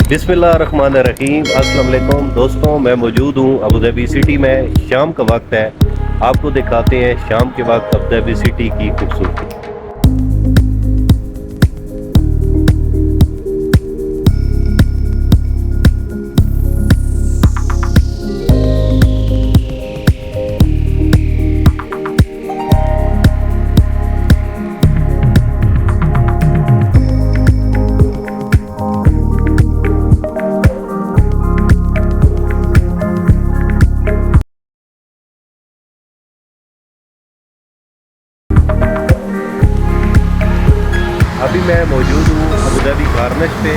बिस्मिल्लाहिर्रहमानिर्रहीम। अस्सलाम वालेकुम दोस्तों, मैं मौजूद हूँ अबू धाबी सिटी में। शाम का वक्त है, आपको दिखाते हैं शाम के वक्त अबू धाबी सिटी की खूबसूरती। अभी मैं मौजूद हूँ अबू धाबी गार्निश पे।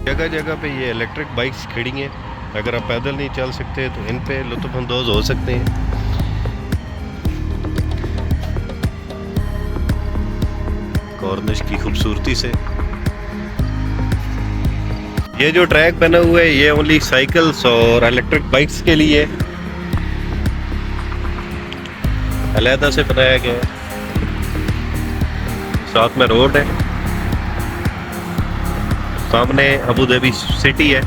जगह जगह पे ये इलेक्ट्रिक बाइक्स खड़ी हैं। अगर आप पैदल नहीं चल सकते तो इन पे लुत्फ़अंदोज़ हो सकते हैं। कॉर्निश की खूबसूरती से ये जो ट्रैक बना हुआ है ये ओनली साइकिल्स और इलेक्ट्रिक बाइक्स के लिए अलहदा से बनाया गया है। साथ में रोड है, सामने अबू धाबी सिटी है।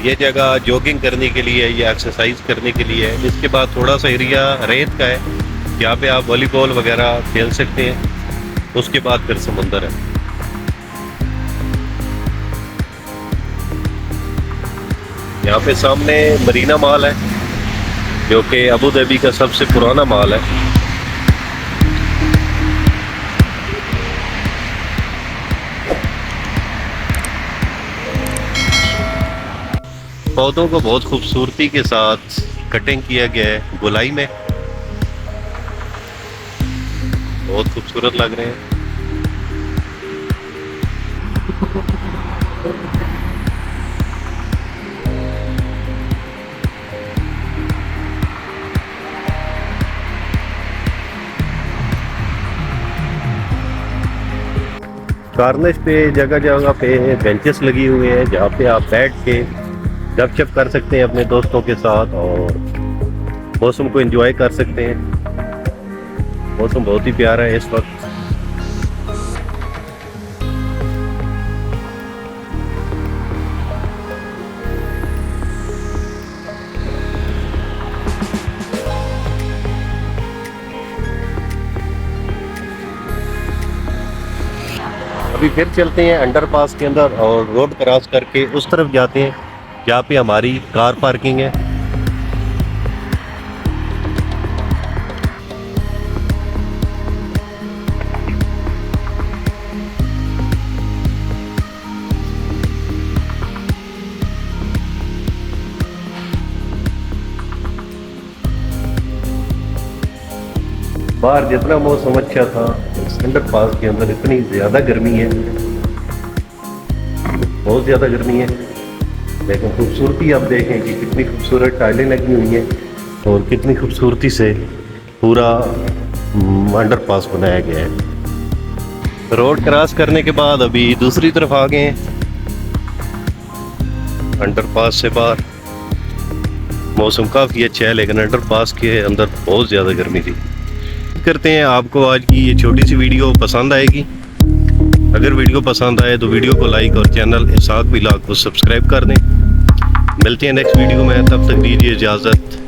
ये जगह जॉगिंग करने के लिए या एक्सरसाइज करने के लिए है। इसके बाद थोड़ा सा एरिया रेत का है, यहाँ पे आप वॉलीबॉल वगैरह खेल सकते हैं। उसके बाद फिर समुंदर है। यहाँ पे सामने मरीना मॉल है जो कि अबू धाबी का सबसे पुराना मॉल है। पौधों को बहुत खूबसूरती के साथ कटिंग किया गया है, गोलाई में बहुत खूबसूरत लग रहे हैं। गार्निश पे जगह जगह पे बेंचेस लगी हुई हैं जहाँ पे आप बैठ के गपशप कर सकते हैं अपने दोस्तों के साथ और मौसम को एंजॉय कर सकते हैं। मौसम बहुत ही प्यारा है इस वक्त। अभी फिर चलते हैं अंडरपास के अंदर और रोड क्रॉस करके उस तरफ जाते हैं जहाँ पे हमारी कार पार्किंग है। बाहर जितना मौसम अच्छा था, अंडरपास के अंदर इतनी ज़्यादा गर्मी है, बहुत ज़्यादा गर्मी है। लेकिन खूबसूरती आप देखें कि कितनी खूबसूरत टाइलें लगी हुई हैं और कितनी खूबसूरती से पूरा अंडरपास बनाया गया है। रोड क्रॉस करने के बाद अभी दूसरी तरफ आ गए हैं, अंडरपास से बाहर मौसम काफ़ी अच्छा है, लेकिन अंडरपास के अंदर बहुत ज़्यादा गर्मी थी। करते हैं आपको आज की ये छोटी सी वीडियो पसंद आएगी। अगर वीडियो पसंद आए तो वीडियो को लाइक और चैनल इरशाद व्लॉग को सब्सक्राइब कर दें। मिलते हैं नेक्स्ट वीडियो में, तब तक दीजिए इजाज़त।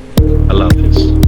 अल्लाह हाफिज़।